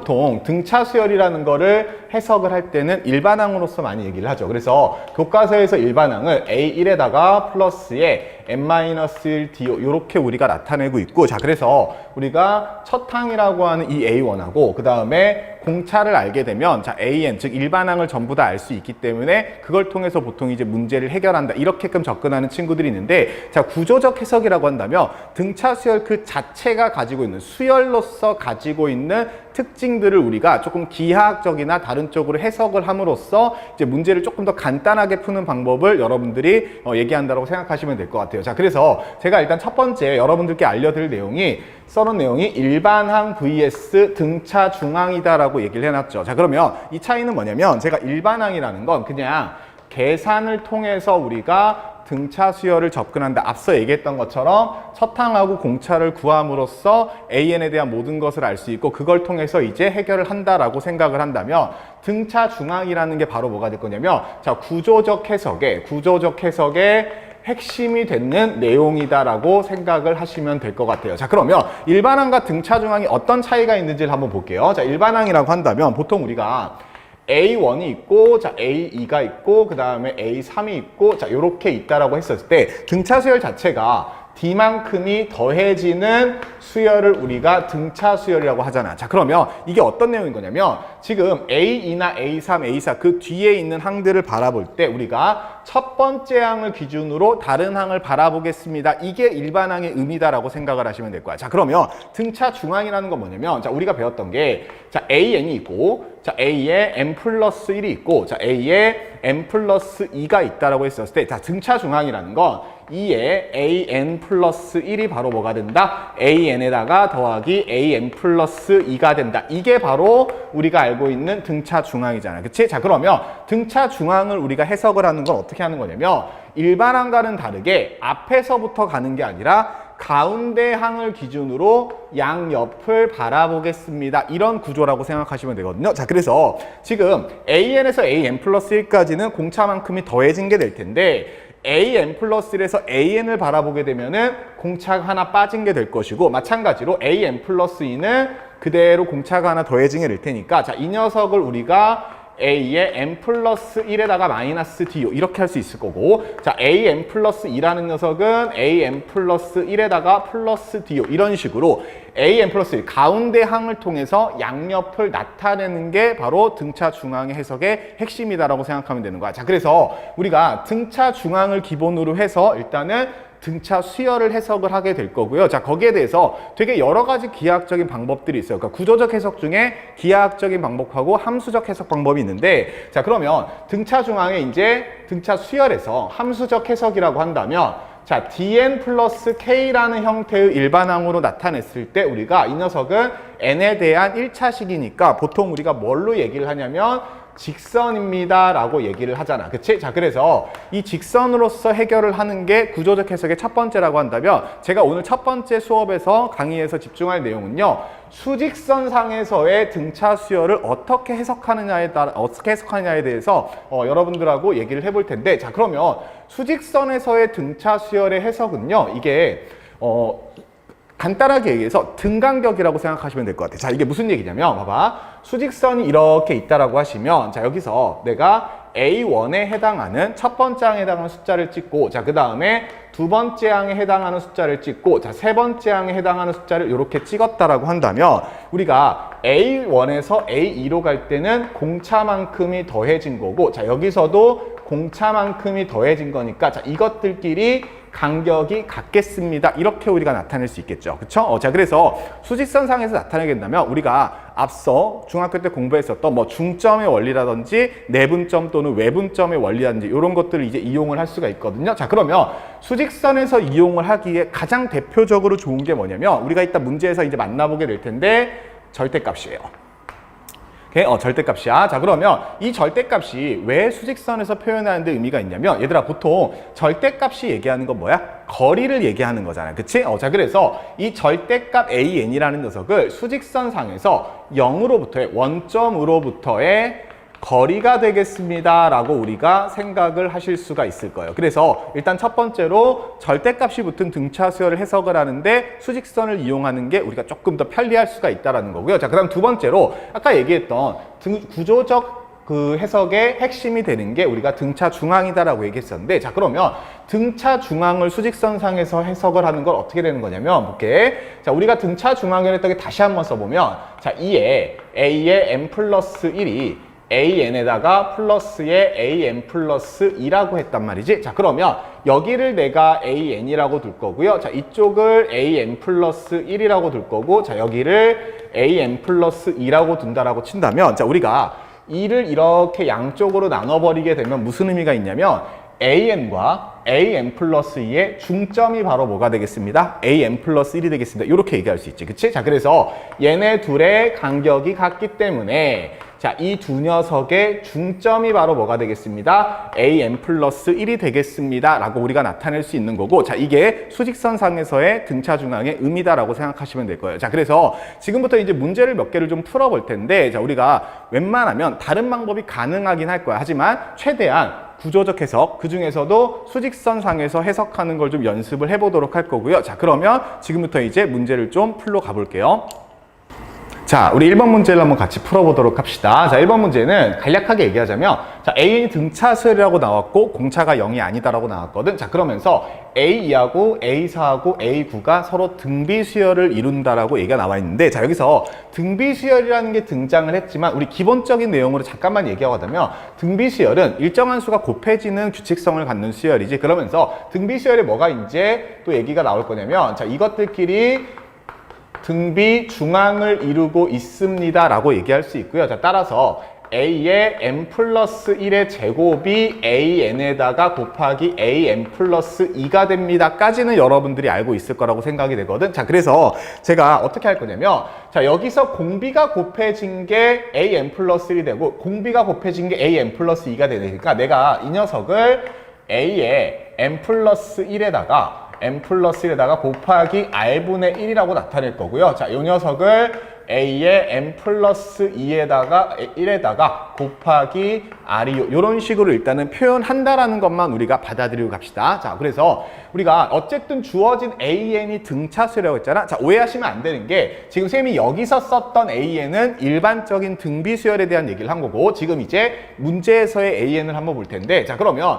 보통 등차 수열이라는 거를 해석을 할 때는 일반항으로서 많이 얘기를 하죠. 그래서 교과서에서 일반항을 A1에다가 플러스에 n-1do 이렇게 우리가 나타내고 있고, 자 그래서 우리가 첫 항이라고 하는 이 A1하고 그 다음에 공차를 알게 되면 자 AN 즉 일반항을 전부 다 알 수 있기 때문에 그걸 통해서 보통 이제 문제를 해결한다 이렇게끔 접근하는 친구들이 있는데, 자 구조적 해석이라고 한다면 등차 수열 그 자체가 가지고 있는 수열로서 가지고 있는 특징들을 우리가 조금 기하학적이나 다른 쪽으로 해석을 함으로써 이제 문제를 조금 더 간단하게 푸는 방법을 여러분들이 얘기한다고 생각하시면 될 것 같아요. 자 그래서 제가 일단 첫 번째 여러분들께 알려드릴 내용이 써놓은 내용이 일반항 vs 등차 중항이다라고 얘기를 해놨죠. 자 그러면 이 차이는 뭐냐면, 제가 일반항이라는 건 그냥 계산을 통해서 우리가 등차 수열을 접근한다. 앞서 얘기했던 것처럼 첫 항하고 공차를 구함으로써 AN에 대한 모든 것을 알 수 있고 그걸 통해서 이제 해결을 한다라고 생각을 한다면, 등차 중항이라는 게 바로 뭐가 될 거냐면, 자 구조적 해석의 핵심이 되는 내용이다라고 생각을 하시면 될 것 같아요. 자 그러면 일반항과 등차 중항이 어떤 차이가 있는지를 한번 볼게요. 자 일반항이라고 한다면 보통 우리가 A1이 있고, 자 A2가 있고, 그 다음에 A3이 있고, 자 요렇게 있다라고 했었을 때 등차 수열 자체가 D만큼이 더해지는 수열을 우리가 등차 수열이라고 하잖아. 자 그러면 이게 어떤 내용인 거냐면, 지금 A2나 A3, A4 그 뒤에 있는 항들을 바라볼 때 우리가 첫 번째 항을 기준으로 다른 항을 바라보겠습니다. 이게 일반항의 의미다라고 생각을 하시면 될 거야. 자 그러면 등차 중항이라는 건 뭐냐면, 자 우리가 배웠던 게 자 AN이 있고, 자 A에 n 플러스 1이 있고, 자 A에 n 플러스 2가 있다라고 했었을 때, 자 등차 중항이라는 건 2에 an 플러스 1이 바로 뭐가 된다? an에다가 더하기 an 플러스 2가 된다. 이게 바로 우리가 알고 있는 등차 중항이잖아요. 그치? 자 그러면 등차 중항을 우리가 해석을 하는 건 어떻게 하는 거냐면, 일반항과는 다르게 앞에서부터 가는 게 아니라 가운데 항을 기준으로 양옆을 바라보겠습니다. 이런 구조라고 생각하시면 되거든요. 자 그래서 지금 AN에서 AN 플러스 1까지는 공차만큼이 더해진 게 될 텐데, AN 플러스 1에서 AN을 바라보게 되면은 공차가 하나 빠진 게 될 것이고, 마찬가지로 AN 플러스 2는 그대로 공차가 하나 더해진 게 될 테니까, 자 이 녀석을 우리가 A에 n 플러스 1에다가 마이너스 do 이렇게 할 수 있을 거고, 자 an 플러스 2라는 녀석은 an 플러스 1에다가 플러스 do 이런 식으로 an 플러스 1 가운데 항을 통해서 양옆을 나타내는 게 바로 등차 중항의 해석의 핵심이다라고 생각하면 되는 거야. 자 그래서 우리가 등차 중항을 기본으로 해서 일단은 등차 수열을 해석을 하게 될 거고요. 자 거기에 대해서 되게 여러 가지 기하학적인 방법들이 있어요. 그러니까 구조적 해석 중에 기하학적인 방법하고 함수적 해석 방법이 있는데, 자 그러면 등차 중항에 이제 등차 수열에서 함수적 해석이라고 한다면, 자 dn 플러스 k라는 형태의 일반항으로 나타냈을 때 우리가 이 녀석은 n에 대한 1차식이니까 보통 우리가 뭘로 얘기를 하냐면 직선입니다 라고 얘기를 하잖아. 그치? 자 그래서 이 직선으로서 해결을 하는 게 구조적 해석의 첫 번째라고 한다면, 제가 오늘 첫 번째 수업에서 강의에서 집중할 내용은요, 수직선상에서의 등차 수열을 어떻게 해석하느냐에 대해서 여러분들하고 얘기를 해볼 텐데, 자 그러면 수직선에서의 등차 수열의 해석은요, 이게 간단하게 얘기해서 등간격이라고 생각하시면 될 것 같아요. 자 이게 무슨 얘기냐면, 봐봐, 수직선이 이렇게 있다라고 하시면, 자 여기서 내가 A1에 해당하는 첫 번째 항에 해당하는 숫자를 찍고, 자 그 다음에 두 번째 항에 해당하는 숫자를 찍고, 자 세 번째 항에 해당하는 숫자를 이렇게 찍었다라고 한다면, 우리가 A1에서 A2로 갈 때는 공차만큼이 더해진 거고, 자 여기서도 공차만큼이 더해진 거니까, 자 이것들끼리 간격이 같겠습니다. 이렇게 우리가 나타낼 수 있겠죠. 그쵸? 자, 그래서 수직선상에서 나타내게 된다면 우리가 앞서 중학교 때 공부했었던 뭐 중점의 원리라든지 내분점 또는 외분점의 원리라든지 이런 것들을 이제 이용을 할 수가 있거든요. 자, 그러면 수직선에서 이용을 하기에 가장 대표적으로 좋은 게 뭐냐면, 우리가 이따 문제에서 이제 만나보게 될 텐데 절대값이에요. 절대값이야. 자 그러면 이 절대값이 왜 수직선에서 표현하는 데 의미가 있냐면, 얘들아 보통 절대값이 얘기하는 건 뭐야? 거리를 얘기하는 거잖아요. 그치? 자 그래서 이 절대값 AN이라는 녀석을 수직선상에서 0으로부터의 원점으로부터의 거리가 되겠습니다 라고 우리가 생각을 하실 수가 있을 거예요. 그래서 일단 첫 번째로 절대값이 붙은 등차 수열을 해석을 하는데 수직선을 이용하는 게 우리가 조금 더 편리할 수가 있다는 거고요. 자, 그 다음 두 번째로 아까 얘기했던 구조적 그 해석의 핵심이 되는 게 우리가 등차 중앙이다라고 얘기했었는데, 자, 그러면 등차 중앙을 수직선상에서 해석을 하는 건 어떻게 되는 거냐면, 볼게. 자, 우리가 등차 중앙을 했던 게 다시 한번 써보면, 자, A의 n 플러스 1이 an에다가 플러스에 an 플러스 2라고 했단 말이지. 자, 그러면 여기를 내가 an이라고 둘 거고요. 자, 이쪽을 an 플러스 1이라고 둘 거고, 자, 여기를 an 플러스 2라고 둔다라고 친다면, 자, 우리가 2를 이렇게 양쪽으로 나눠버리게 되면 무슨 의미가 있냐면 an과 an 플러스 2의 중점이 바로 뭐가 되겠습니다? an 플러스 1이 되겠습니다. 이렇게 얘기할 수 있지. 그치? 자, 그래서 얘네 둘의 간격이 같기 때문에 자, 이 두 녀석의 중점이 바로 뭐가 되겠습니다? an 플러스 1이 되겠습니다 라고 우리가 나타낼 수 있는 거고, 자, 이게 수직선상에서의 등차 중앙의 의미다라고 생각하시면 될 거예요. 자, 그래서 지금부터 이제 문제를 몇 개를 좀 풀어볼 텐데, 자, 우리가 웬만하면 다른 방법이 가능하긴 할 거야. 하지만 최대한 구조적 해석, 그 중에서도 수직선상에서 해석하는 걸 좀 연습을 해보도록 할 거고요. 자, 그러면 지금부터 이제 문제를 좀 풀러 가볼게요. 자, 우리 1번 문제를 한번 같이 풀어보도록 합시다. 자, 1번 문제는 간략하게 얘기하자면, 자, A는 등차 수열이라고 나왔고 공차가 0이 아니다라고 나왔거든. 자, 그러면서 A2하고 A4하고 A9가 서로 등비 수열을 이룬다라고 얘기가 나와 있는데, 자, 여기서 등비 수열이라는 게 등장을 했지만 우리 기본적인 내용으로 잠깐만 얘기하자면 등비 수열은 일정한 수가 곱해지는 규칙성을 갖는 수열이지. 그러면서 등비 수열에 뭐가 이제 또 얘기가 나올 거냐면, 자, 이것들끼리 등비 중앙을 이루고 있습니다 라고 얘기할 수 있고요. 자, 따라서 A의 n 플러스 1의 제곱이 AN에다가 곱하기 AN 플러스 2가 됩니다 까지는 여러분들이 알고 있을 거라고 생각이 되거든. 자, 그래서 제가 어떻게 할 거냐면, 자, 여기서 공비가 곱해진 게 AN 플러스 1이 되고 공비가 곱해진 게 AN 플러스 2가 되니까 내가 이 녀석을 A의 n 플러스 1에다가 n 플러스 1에다가 곱하기 r분의 1이라고 나타낼 거고요. 자, 이 녀석을 a의 n 플러스 1에다가 곱하기 r이 이런 식으로 일단은 표현한다라는 것만 우리가 받아들이고 갑시다. 자, 그래서 우리가 어쨌든 주어진 an이 등차수라고 했잖아. 자, 오해하시면 안 되는 게 지금 쌤이 여기서 썼던 an은 일반적인 등비수열에 대한 얘기를 한 거고, 지금 이제 문제에서의 an을 한번 볼 텐데, 자, 그러면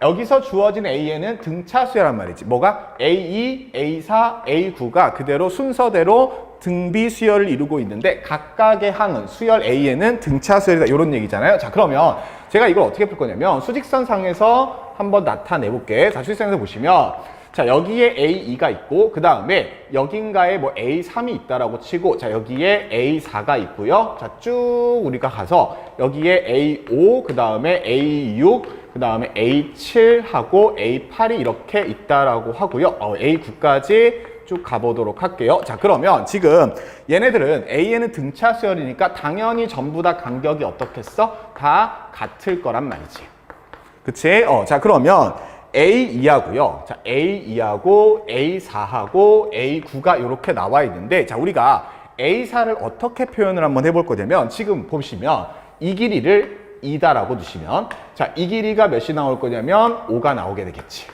여기서 주어진 AN은 등차수열란 말이지. 뭐가? A2, A4, A9가 그대로 순서대로 등비 수열을 이루고 있는데 각각의 항은 수열 AN은 등차수열이다 이런 얘기잖아요. 자, 그러면 제가 이걸 어떻게 풀 거냐면 수직선상에서 한번 나타내 볼게. 자, 수직선에서 보시면, 자, 여기에 A2가 있고 그 다음에 여긴가에 뭐 A3이 있다라고 치고, 자, 여기에 A4가 있고요. 자, 쭉 우리가 가서 여기에 A5, 그 다음에 A6, 그 다음에 A7하고 A8이 이렇게 있다라고 하고요. A9까지 쭉 가보도록 할게요. 자, 그러면 지금 얘네들은 A에는 등차 수열이니까 당연히 전부 다 간격이 어떻겠어? 다 같을 거란 말이지. 그치? 자, 그러면 A2하고요. 자, A2하고 A4하고 A9가 이렇게 나와 있는데, 자, 우리가 A4를 어떻게 표현을 한번 해볼 거냐면, 지금 보시면 이 길이를 2다라고 두시면, 자, 이 길이가 몇이 나올 거냐면 5가 나오게 되겠지.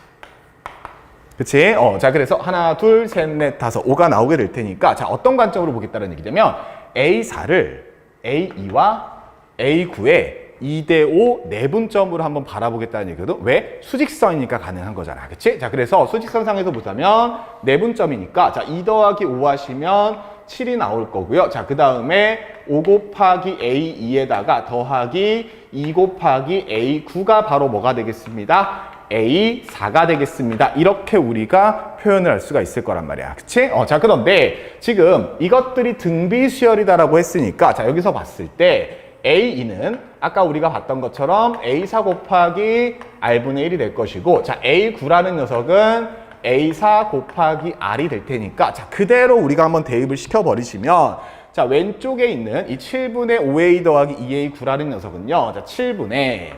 그치? 자, 그래서 하나, 둘, 셋, 넷, 다섯, 5가 나오게 될 테니까, 자, 어떤 관점으로 보겠다는 얘기냐면 A4를 A2와 A9의 2대5 내분점으로 한번 바라보겠다는 얘기거든. 왜? 수직선이니까 가능한 거잖아. 그치? 자, 그래서 수직선상에서 보자면 내분점이니까, 자, 2 더하기 5 하시면 7이 나올 거고요. 자, 그 다음에 5 곱하기 A2에다가 더하기 2 곱하기 A9가 바로 뭐가 되겠습니다? A4가 되겠습니다. 이렇게 우리가 표현을 할 수가 있을 거란 말이야. 그치? 자, 그런데 지금 이것들이 등비수열이다라고 했으니까, 자, 여기서 봤을 때 A2는 아까 우리가 봤던 것처럼 A4 곱하기 R분의 1이 될 것이고, 자, A9라는 녀석은 A4 곱하기 R이 될 테니까, 자, 그대로 우리가 한번 대입을 시켜버리시면, 자, 왼쪽에 있는 이 7분의 5A 더하기 2A9라는 녀석은요, 자, 7분의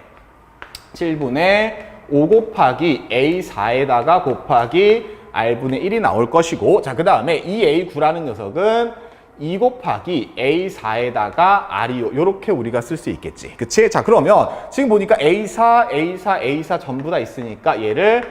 5 곱하기 A4에다가 곱하기 R분의 1이 나올 것이고, 자, 그 다음에 이 A9라는 녀석은 2 곱하기 A4에다가 R이요. 요렇게 우리가 쓸 수 있겠지. 그치? 자, 그러면 지금 보니까 A4, A4, A4 전부 다 있으니까 얘를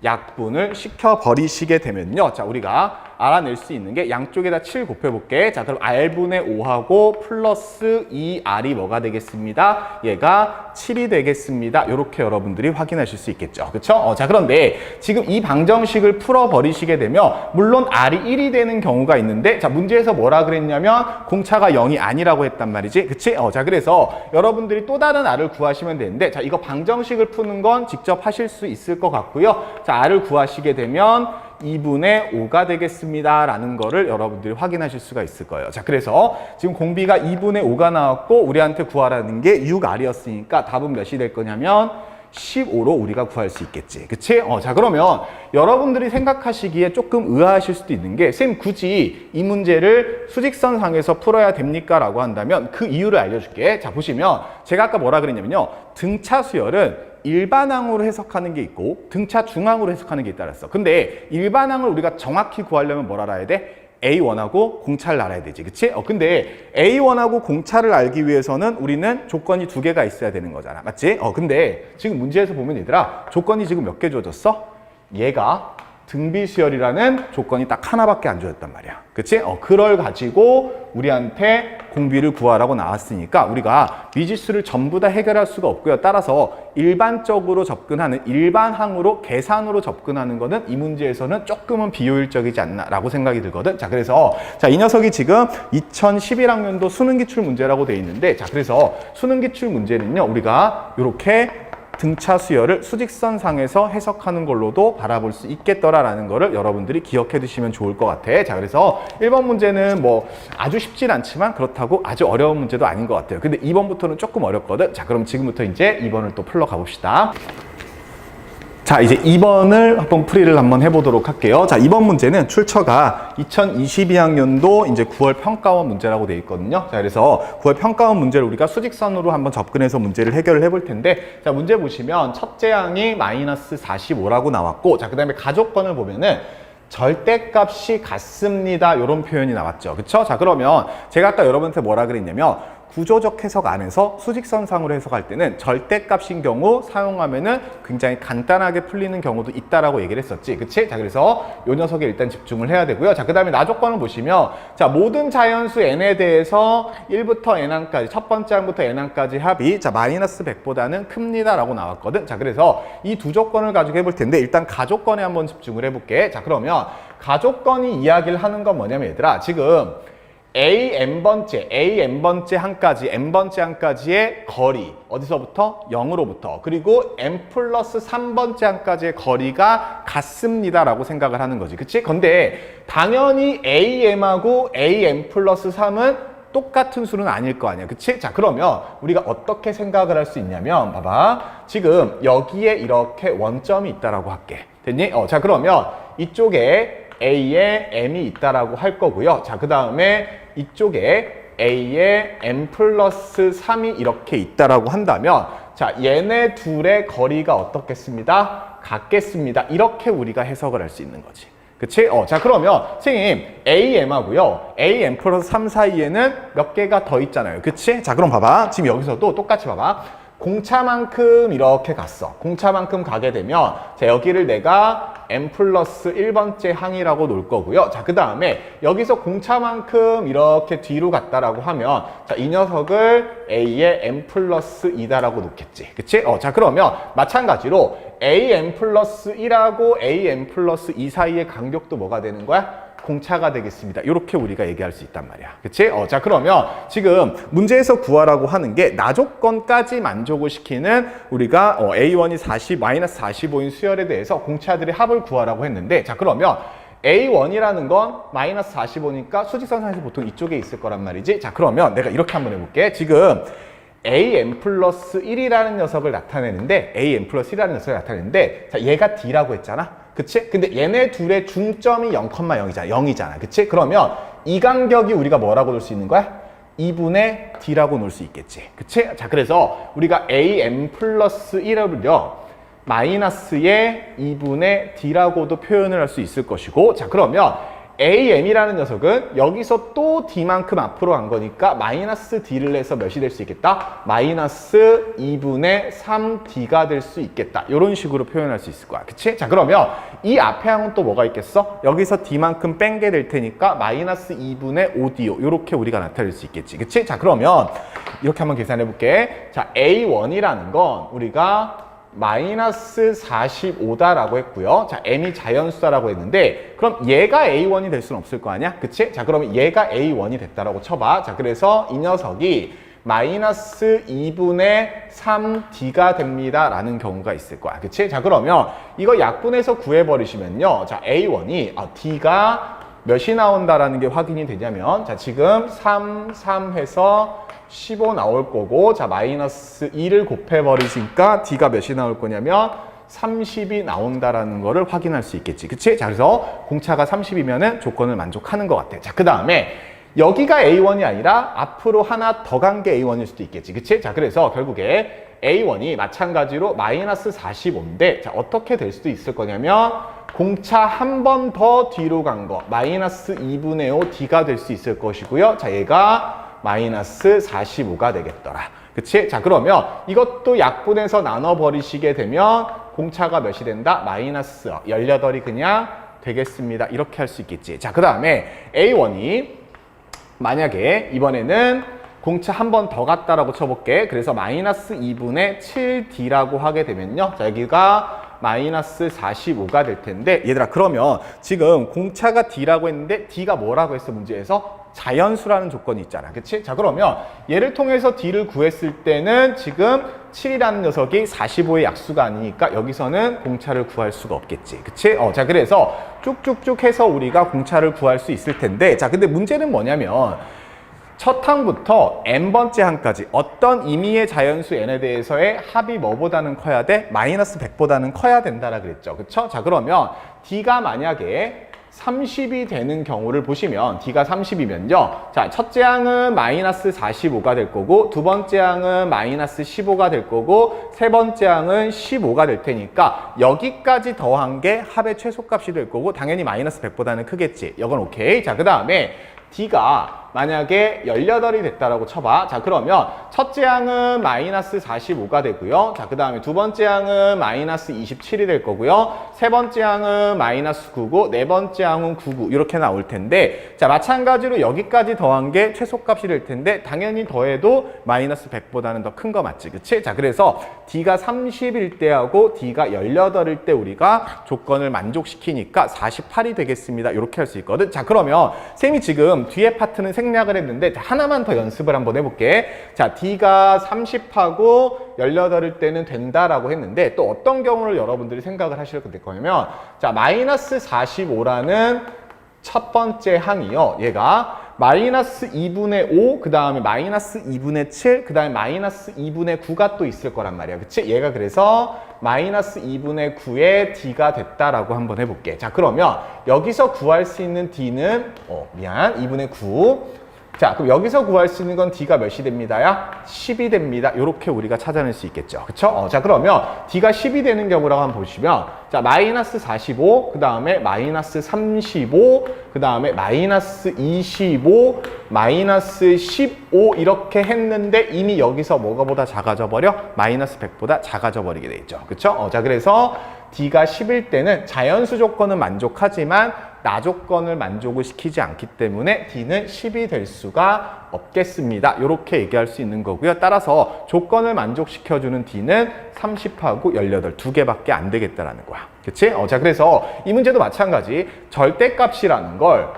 약분을 시켜버리시게 되면요. 자, 우리가 알아낼 수 있는 게 양쪽에다 7 곱해볼게. 자, 그럼 R분의 5하고 플러스 2R이 뭐가 되겠습니다? 얘가 7이 되겠습니다. 이렇게 여러분들이 확인하실 수 있겠죠. 그쵸? 자, 그런데 지금 이 방정식을 풀어버리시게 되면 물론 R이 1이 되는 경우가 있는데 자, 문제에서 뭐라 그랬냐면 공차가 0이 아니라고 했단 말이지. 그치? 자, 그래서 여러분들이 또 다른 R을 구하시면 되는데 자, 이거 방정식을 푸는 건 직접 하실 수 있을 것 같고요. 자, R을 구하시게 되면 2분의 5가 되겠습니다. 라는 거를 여러분들이 확인하실 수가 있을 거예요. 자, 그래서 지금 공비가 2분의 5가 나왔고 우리한테 구하라는 게 6R이었으니까 답은 몇이 될 거냐면 15로 우리가 구할 수 있겠지. 그치? 자, 그러면 여러분들이 생각하시기에 조금 의아하실 수도 있는 게 쌤 굳이 이 문제를 수직선상에서 풀어야 됩니까? 라고 한다면 그 이유를 알려줄게. 자, 보시면 제가 아까 뭐라 그랬냐면요. 등차 수열은 일반항으로 해석하는 게 있고 등차 중항으로 해석하는 게 있다 그랬어. 근데 일반항을 우리가 정확히 구하려면 뭘 알아야 돼? A1하고 공차를 알아야 되지. 그치? 근데 A1하고 공차를 알기 위해서는 우리는 조건이 2개가 있어야 되는 거잖아. 맞지? 근데 지금 문제에서 보면 얘들아 조건이 지금 몇 개 주어졌어? 얘가 등비수열이라는 조건이 딱 하나밖에 안 주어졌단 말이야. 그치? 그걸 가지고 우리한테 공비를 구하라고 나왔으니까 우리가 미지수를 전부 다 해결할 수가 없고요. 따라서 일반적으로 접근하는 일반항으로 계산으로 접근하는 거는 이 문제에서는 조금은 비효율적이지 않나라고 생각이 들거든. 자, 그래서 자, 이 녀석이 지금 2011학년도 수능기출 문제라고 돼 있는데 자, 그래서 수능기출 문제는요. 우리가 이렇게 등차 수열을 수직선상에서 해석하는 걸로도 바라볼 수 있겠더라라는 거를 여러분들이 기억해 두시면 좋을 것 같아. 자, 그래서 1번 문제는 뭐 아주 쉽진 않지만 그렇다고 아주 어려운 문제도 아닌 것 같아요. 근데 2번부터는 조금 어렵거든. 자, 그럼 지금부터 이제 2번을 또 풀러 가봅시다. 자, 이제 2번을 한번 풀이를 한번 해보도록 할게요. 자, 2번 문제는 출처가 2022학년도 이제 9월 평가원 문제라고 되어 있거든요. 자, 그래서 9월 평가원 문제를 우리가 수직선으로 한번 접근해서 문제를 해결을 해볼 텐데, 자, 문제 보시면 첫째 항이 마이너스 45라고 나왔고, 자, 그 다음에 가족권을 보면은 절대값이 같습니다. 이런 표현이 나왔죠. 그쵸? 자, 그러면 제가 아까 여러분한테 뭐라 그랬냐면, 구조적 해석 안에서 수직선상으로 해석할 때는 절대값인 경우 사용하면은 굉장히 간단하게 풀리는 경우도 있다라고 얘기를 했었지. 그치? 자, 그래서 요 녀석에 일단 집중을 해야 되고요. 자, 그 다음에 나조건을 보시면, 자, 모든 자연수 n에 대해서 1부터 n항까지, 첫 번째 항부터 n항까지 합이, 자, 마이너스 100보다는 큽니다. 라고 나왔거든. 자, 그래서 이 두 조건을 가지고 해볼 텐데, 일단 가조건에 한번 집중을 해볼게. 자, 그러면 가조건이 이야기를 하는 건 뭐냐면, 얘들아, 지금 n번째 항까지, n번째 항까지의 거리, 어디서부터? 0으로부터. 그리고 n 플러스 3번째 항까지의 거리가 같습니다. 라고 생각을 하는 거지. 그치? 근데 당연히 am하고 an 플러스 3은 똑같은 수는 아닐 거 아니야. 그치? 자, 그러면 우리가 어떻게 생각을 할 수 있냐면, 봐봐. 지금 여기에 이렇게 원점이 있다라고 할게. 됐니? 자, 그러면 이쪽에 A에 M이 있다라고 할 거고요. 자, 그 다음에 이쪽에 A에 M 플러스 3이 이렇게 있다라고 한다면, 자, 얘네 둘의 거리가 어떻겠습니다? 같겠습니다. 이렇게 우리가 해석을 할 수 있는 거지. 그치? 자, 그러면 선생님 AM하고요 AM 플러스 3 사이에는 몇 개가 더 있잖아요. 그치? 자, 그럼 봐봐. 지금 여기서도 똑같이 봐봐. 공차만큼 이렇게 갔어. 공차만큼 가게 되면, 자, 여기를 내가 n 플러스 1번째 항이라고 놓을 거고요. 자, 그 다음에 여기서 공차만큼 이렇게 뒤로 갔다라고 하면, 자, 이 녀석을 A에 n 플러스 2다라고 놓겠지. 그치? 자, 그러면 마찬가지로 AN 플러스 1하고 AN 플러스 2 사이의 간격도 뭐가 되는 거야? 공차가 되겠습니다. 이렇게 우리가 얘기할 수 있단 말이야. 그치? 자, 그러면 지금 문제에서 구하라고 하는 게 나조건까지 만족을 시키는 우리가 A1이 마이너스 45인 수열에 대해서 공차들의 합을 구하라고 했는데, 자, 그러면 A1이라는 건 마이너스 45니까 수직선상에서 보통 이쪽에 있을 거란 말이지. 자, 그러면 내가 이렇게 한번 해볼게. 지금 AN 플러스 1이라는 녀석을 나타내는데, AN 플러스 1이라는 녀석을 나타내는데, 자, 얘가 D라고 했잖아. 그치? 근데 얘네 둘의 중점이 0,0이잖아. 0이잖아. 그치? 그러면 이 간격이 우리가 뭐라고 놓을 수 있는 거야? 2분의 D라고 놓을 수 있겠지. 그치? 자, 그래서 우리가 AN 플러스 1을요, 마이너스의 2분의 D라고도 표현을 할 수 있을 것이고, 자, 그러면 AM이라는 녀석은 여기서 또 D만큼 앞으로 간 거니까 마이너스 D를 해서 몇이 될 수 있겠다? 마이너스 2분의 3D가 될 수 있겠다. 이런 식으로 표현할 수 있을 거야. 그치? 자, 그러면 이 앞에 항은 또 뭐가 있겠어? 여기서 D만큼 뺀 게 될 테니까 마이너스 2분의 5D요. 이렇게 우리가 나타낼 수 있겠지. 그치? 자, 그러면 이렇게 한번 계산해 볼게. 자, A1이라는 건 우리가 마이너스 45다라고 했고요. 자, m이 자연수다라고 했는데 그럼 얘가 A1이 될 수는 없을 거 아니야? 그치? 자, 그러면 얘가 A1이 됐다라고 쳐봐. 자, 그래서 이 녀석이 마이너스 2분의 3D가 됩니다 라는 경우가 있을 거야. 그치? 자, 그러면 이거 약분해서 구해버리시면요. 자, A1이 D가 몇이 나온다라는 게 확인이 되냐면 자, 지금 3 해서 15 나올 거고 자, 마이너스 2를 곱해버리니까 D가 몇이 나올 거냐면 30이 나온다라는 거를 확인할 수 있겠지. 그치? 자, 그래서 공차가 30이면은 조건을 만족하는 것 같아. 자, 그 다음에 여기가 A1이 아니라 앞으로 하나 더 간 게 A1일 수도 있겠지. 그치? 자, 그래서 결국에 A1이 마찬가지로 마이너스 45인데 자, 어떻게 될 수도 있을 거냐면 공차 한 번 더 뒤로 간 거 마이너스 2분의 5 D가 될 수 있을 것이고요. 자, 얘가 마이너스 45가 되겠더라. 그치? 자, 그러면 이것도 약분해서 나눠버리시게 되면 공차가 몇이 된다? 마이너스 18이 그냥 되겠습니다. 이렇게 할 수 있겠지. 자, 그 다음에 A1이 만약에 이번에는 공차 한 번 더 갔다라고 쳐볼게. 그래서 마이너스 2분의 7D라고 하게 되면요. 자, 여기가 마이너스 45가 될 텐데 얘들아, 그러면 지금 공차가 D라고 했는데 D가 뭐라고 했어? 문제에서 자연수라는 조건이 있잖아. 그치? 자, 그러면 얘를 통해서 D를 구했을 때는 지금 7이라는 녀석이 45의 약수가 아니니까 여기서는 공차를 구할 수가 없겠지. 그치? 자, 그래서 쭉쭉쭉 해서 우리가 공차를 구할 수 있을 텐데 자, 근데 문제는 뭐냐면 첫 항부터 n번째 항까지 어떤 임의의 자연수 n에 대해서의 합이 뭐보다는 커야 돼? 마이너스 100보다는 커야 된다라 그랬죠. 그쵸? 자, 그러면 D가 만약에 30이 되는 경우를 보시면 D가 30이면요. 자, 첫째 항은 마이너스 45가 될 거고 두 번째 항은 마이너스 15가 될 거고 세 번째 항은 15가 될 테니까 여기까지 더한 게 합의 최소값이 될 거고 당연히 마이너스 100보다는 크겠지. 이건 오케이. 자, 그 다음에 D가 만약에 18이 됐다라고 쳐봐. 자, 그러면 첫째 항은 마이너스 45가 되고요. 자, 그 다음에 두 번째 항은 마이너스 27이 될 거고요. 세 번째 항은 마이너스 9고 네 번째 항은 99 이렇게 나올 텐데 자, 마찬가지로 여기까지 더한 게 최소값이 될 텐데 당연히 더해도 마이너스 100보다는 더 큰 거 맞지? 그치? 자, 그래서 D가 30일 때하고 D가 18일 때 우리가 조건을 만족시키니까 48이 되겠습니다. 이렇게 할 수 있거든. 자, 그러면 쌤이 지금 뒤에 파트는 생략을 했는데 하나만 더 연습을 한번 해볼게. 자, D가 30하고 18일 때는 된다라고 했는데 또 어떤 경우를 여러분들이 생각을 하실 거냐면 자, 마이너스 45라는 첫 번째 항이요. 얘가 마이너스 2분의 5, 그 다음에 마이너스 2분의 7, 그 다음에 마이너스 2분의 9가 또 있을 거란 말이야. 그치? 얘가 그래서 마이너스 2분의 9의 D가 됐다라고 한번 해볼게. 자, 그러면 여기서 구할 수 있는 D는, 2분의 9. 자, 그럼 여기서 구할 수 있는 건 D가 몇이 됩니다야? 10이 됩니다. 이렇게 우리가 찾아낼 수 있겠죠. 그쵸? 자, 그러면 D가 10이 되는 경우라고 한번 보시면, 자, 마이너스 45, 그 다음에 마이너스 35, 그 다음에 마이너스 25, 마이너스 15 이렇게 했는데 이미 여기서 뭐가 보다 작아져 버려? 마이너스 100보다 작아져 버리게 돼 있죠. 그쵸? 자, 그래서 D가 10일 때는 자연수 조건은 만족하지만 나 조건을 만족을 시키지 않기 때문에 D는 10이 될 수가 없겠습니다. 이렇게 얘기할 수 있는 거고요. 따라서 조건을 만족시켜주는 D는 30하고 18 두 개밖에 안 되겠다라는 거야. 그치? 자, 그래서 이 문제도 마찬가지 절대값이라는 걸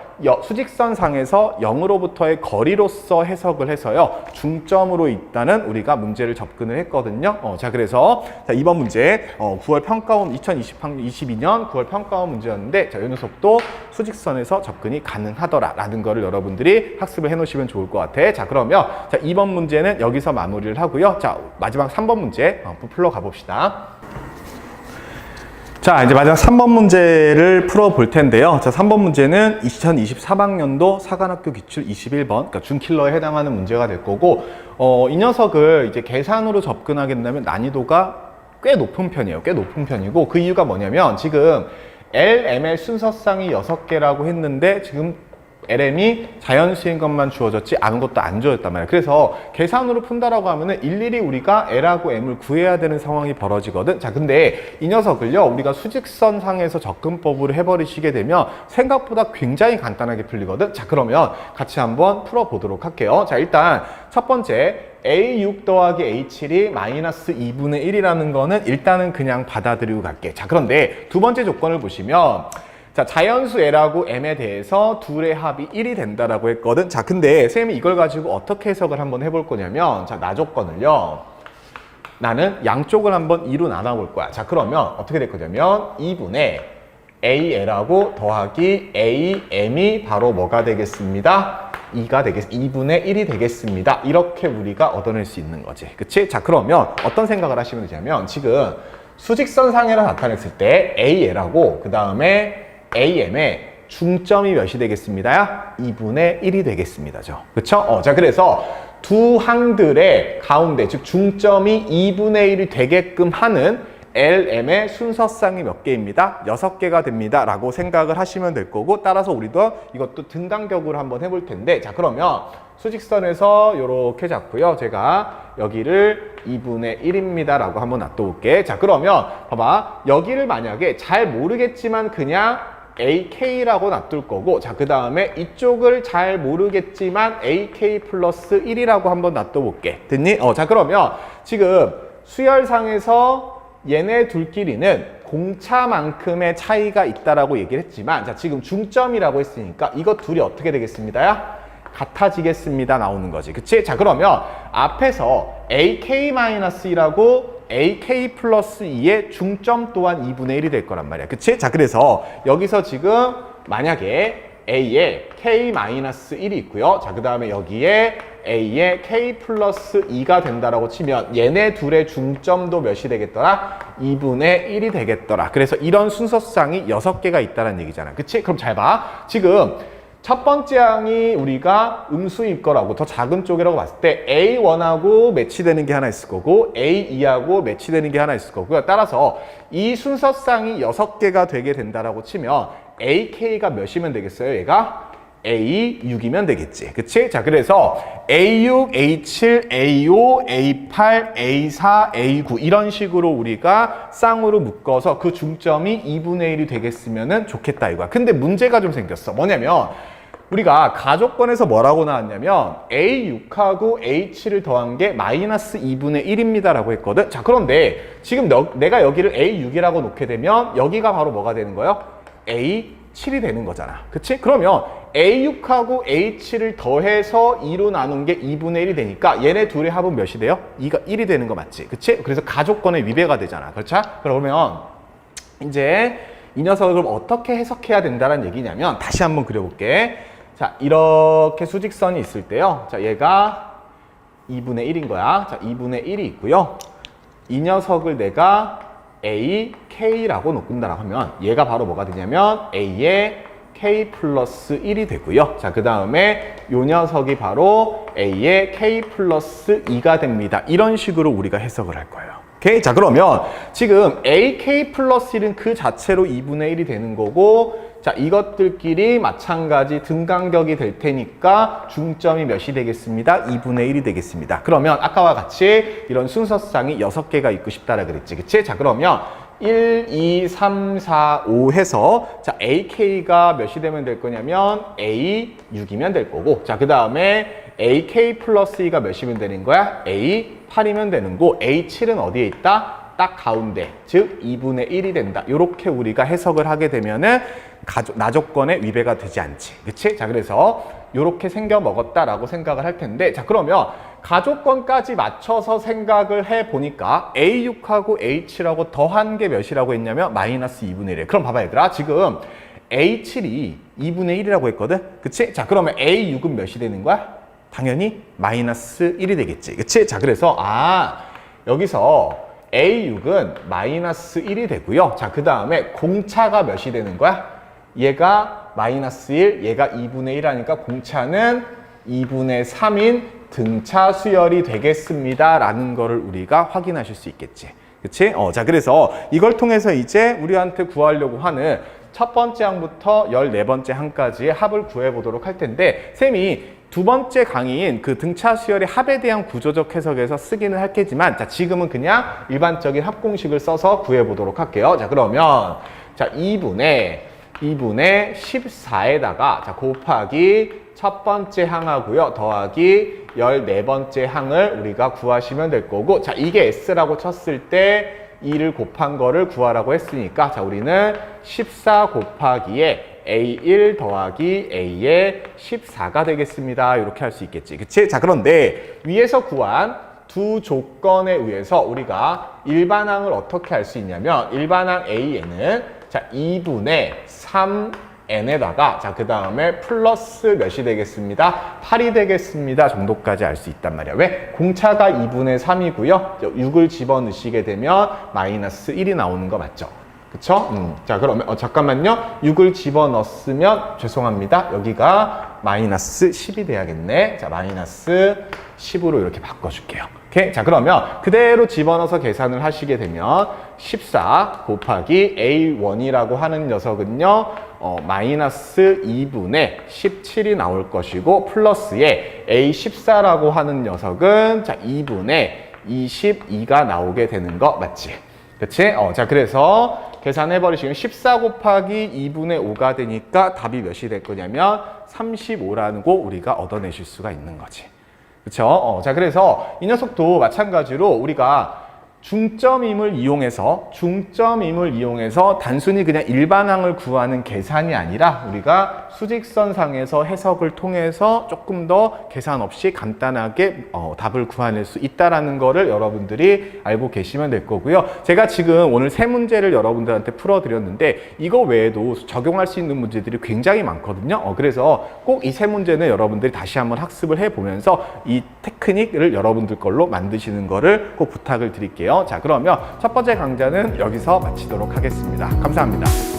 수직선상에서 0으로부터의 거리로서 해석을 해서요. 중점으로 있다는 우리가 문제를 접근을 했거든요. 자, 그래서 자, 이번 문제 9월 평가원 2022년 9월 평가원 문제였는데 자, 이 녀석도 수직선에서 접근이 가능하더라라는 거를 여러분들이 학습을 해놓으시면 좋을 것 같아. 자, 그러면 자, 이번 문제는 여기서 마무리를 하고요. 자, 마지막 3번 문제 풀러 가봅시다. 자, 이제 마지막 3번 문제를 풀어볼 텐데요. 자, 3번 문제는 2023학년도 사관학교 기출 21번, 그러니까 준킬러에 해당하는 문제가 될 거고, 이 녀석을 이제 계산으로 접근하게 된다면 난이도가 꽤 높은 편이에요. 꽤 높은 편이고, 그 이유가 뭐냐면 지금 LM의 순서쌍이 6개라고 했는데 지금 LM이 자연수인 것만 주어졌지 아무것도 안 주어졌단 말이야. 그래서 계산으로 푼다라고 하면은 일일이 우리가 L하고 M을 구해야 되는 상황이 벌어지거든. 자, 근데 이 녀석을요, 우리가 수직선상에서 접근법으로 해버리시게 되면 생각보다 굉장히 간단하게 풀리거든. 자, 그러면 같이 한번 풀어보도록 할게요. 자, 일단 첫 번째 A6 더하기 A7이 마이너스 2분의 1이라는 거는 일단은 그냥 받아들이고 갈게. 자, 그런데 두 번째 조건을 보시면 자, 자연수 L하고 M에 대해서 둘의 합이 1이 된다라고 했거든. 자, 근데 선생님이 이걸 가지고 어떻게 해석을 한번 해볼 거냐면, 자, 나 조건을요, 나는 양쪽을 한번 2로 나눠볼 거야. 자, 그러면 어떻게 될 거냐면 2분의 AL하고 더하기 AM이 바로 뭐가 되겠습니다? 2분의 1이 되겠습니다. 이렇게 우리가 얻어낼 수 있는 거지. 그치? 자, 그러면 어떤 생각을 하시면 되냐면, 지금 수직선상에서 나타냈을 때 AL하고 그 다음에 AM의 중점이 몇이 되겠습니다? 2분의 1이 되겠습니다죠. 그쵸? 자, 그래서 두 항들의 가운데, 즉 중점이 2분의 1이 되게끔 하는 LM의 순서쌍이 몇 개입니다? 6개가 됩니다. 라고 생각을 하시면 될 거고, 따라서 우리도 이것도 등간격으로 한번 해볼 텐데, 자, 그러면 수직선에서 이렇게 잡고요. 제가 여기를 2분의 1입니다. 라고 한번 놔둬볼게. 자, 그러면 봐봐. 여기를 만약에 잘 모르겠지만 그냥 AK라고 놔둘 거고, 자, 그 다음에 이쪽을 잘 모르겠지만 AK 플러스 1이라고 한번 놔둬볼게. 됐니? 자, 그러면 지금 수열상에서 얘네 둘끼리는 공차만큼의 차이가 있다라고 얘기를 했지만, 자, 지금 중점이라고 했으니까 이것 둘이 어떻게 되겠습니다? 같아지겠습니다. 나오는 거지. 그치? 자, 그러면 앞에서 AK-1하고 AK 플러스 2의 중점 또한 2분의 1이 될 거란 말이야. 그치? 자, 그래서 여기서 지금 만약에 A에 K-1이 있고요. 자, 그 다음에 여기에 A에 K 플러스 2가 된다라고 치면 얘네 둘의 중점도 몇이 되겠더라? 2분의 1이 되겠더라. 그래서 이런 순서쌍이 6개가 있다는 얘기잖아. 그치? 그럼 잘 봐. 지금 첫 번째 항이 우리가 음수일 거라고, 더 작은 쪽이라고 봤을 때 A1하고 매치되는 게 하나 있을 거고 A2하고 매치되는 게 하나 있을 거고요. 따라서 이 순서쌍이 6개가 되게 된다라고 치면 AK가 몇이면 되겠어요? 얘가 A6이면 되겠지. 그치? 자, 그래서 A6, A7, A5, A8, A4, A9 이런 식으로 우리가 쌍으로 묶어서 그 중점이 2분의 1이 되겠으면 좋겠다 이거야. 근데 문제가 좀 생겼어. 뭐냐면 우리가 가족권에서 뭐라고 나왔냐면 A6하고 A7을 더한 게 마이너스 2분의 1입니다 라고 했거든. 자, 그런데 지금 내가 여기를 A6이라고 놓게 되면 여기가 바로 뭐가 되는 거예요? A7이 되는 거잖아. 그치? 그러면 A6하고 A7을 더해서 2로 나눈 게 2분의 1이 되니까 얘네 둘의 합은 몇이 돼요? 2가 1이 되는 거 맞지? 그치? 그래서 가족권의 위배가 되잖아. 그렇죠? 그러면 이제 이 녀석을 그럼 어떻게 해석해야 된다는 얘기냐면 다시 한번 그려볼게. 자, 이렇게 수직선이 있을 때요. 자, 얘가 2분의 1인 거야. 자, 2분의 1이 있고요. 이 녀석을 내가 A, K라고 놓는다라고 하면 얘가 바로 뭐가 되냐면 A의 K 플러스 1이 되고요. 자, 그 다음에 요 녀석이 바로 A의 K 플러스 2가 됩니다. 이런 식으로 우리가 해석을 할 거예요. 오케이? 자, 그러면 지금 AK 플러스 1은 그 자체로 2분의 1이 되는 거고, 자, 이것들끼리 마찬가지 등간격이 될 테니까 중점이 몇이 되겠습니다? 2분의 1이 되겠습니다. 그러면 아까와 같이 이런 순서쌍이 6개가 있고 싶다라 그랬지. 그치? 자, 그러면 1, 2, 3, 4, 5 해서 자, AK가 몇이 되면 될 거냐면 A6이면 될 거고, 자, 그 다음에 AK 플러스 2가 몇이면 되는 거야? A8이면 되는 거. A7은 어디에 있다? 딱 가운데, 즉 2분의 1이 된다. 이렇게 우리가 해석을 하게 되면은 나조건의 위배가 되지 않지. 그치? 자, 그래서 이렇게 생겨 먹었다라고 생각을 할 텐데, 자, 그러면 가족권까지 맞춰서 생각을 해 보니까 A6하고 A7하고 더한 게 몇이라고 했냐면 마이너스 2분의 1이에요. 그럼 봐봐 얘들아, 지금 A7이 2분의 1이라고 했거든? 그치? 자, 그러면 A6은 몇이 되는 거야? 당연히 마이너스 1이 되겠지. 그치? 자, 그래서 여기서 A6은 마이너스 1이 되고요. 자, 그 다음에 공차가 몇이 되는 거야? 얘가 마이너스 1, 얘가 2분의 1 하니까 공차는 2분의 3인 등차 수열이 되겠습니다. 라는 거를 우리가 확인하실 수 있겠지. 그치? 자, 그래서 이걸 통해서 이제 우리한테 구하려고 하는 첫 번째 항부터 14번째 항까지의 합을 구해보도록 할 텐데, 쌤이 두 번째 강의인 그 등차 수열의 합에 대한 구조적 해석에서 쓰기는 할겠지만, 자, 지금은 그냥 일반적인 합공식을 써서 구해보도록 할게요. 자, 그러면, 자, 2분의 14에다가, 자, 곱하기 첫 번째 항하고요. 더하기 14번째 항을 우리가 구하시면 될 거고, 자, 이게 S라고 쳤을 때 2를 곱한 거를 구하라고 했으니까, 자, 우리는 14 곱하기에 A1 더하기 A의 14가 되겠습니다. 이렇게 할 수 있겠지. 그치? 자, 그런데 위에서 구한 두 조건에 의해서 우리가 일반항을 어떻게 할 수 있냐면, 일반항 A에는 자, 2분의 3n에다가 자, 그 다음에 플러스 몇이 되겠습니다? 8이 되겠습니다. 정도까지 알 수 있단 말이야. 왜? 공차가 2분의 3이고요. 6을 집어넣으시게 되면 마이너스 1이 나오는 거 맞죠? 그쵸? 자, 그러면 잠깐만요. 6을 집어넣었으면 죄송합니다. 여기가 마이너스 10이 돼야겠네. 자, 마이너스 10으로 이렇게 바꿔줄게요. 오케이? 자, 그러면 그대로 집어넣어서 계산을 하시게 되면 14 곱하기 A1이라고 하는 녀석은요, 마이너스 2분의 17이 나올 것이고, 플러스에 A14라고 하는 녀석은 자, 2분의 22가 나오게 되는 거 맞지? 그치? 자, 그래서 계산해버리시면 14 곱하기 2분의 5가 되니까 답이 몇이 될 거냐면 35라는 거 우리가 얻어내실 수가 있는 거지. 그쵸? 자, 그래서 이 녀석도 마찬가지로 우리가 중점임을 이용해서 단순히 그냥 일반항을 구하는 계산이 아니라 우리가 수직선상에서 해석을 통해서 조금 더 계산 없이 간단하게 답을 구해낼 수 있다는 거를 여러분들이 알고 계시면 될 거고요. 제가 지금 오늘 세 문제를 여러분들한테 풀어드렸는데 이거 외에도 적용할 수 있는 문제들이 굉장히 많거든요. 그래서 꼭 이 세 문제는 여러분들이 다시 한번 학습을 해보면서 이 테크닉을 여러분들 걸로 만드시는 거를 꼭 부탁을 드릴게요. 자, 그러면 첫 번째 강좌는 여기서 마치도록 하겠습니다. 감사합니다.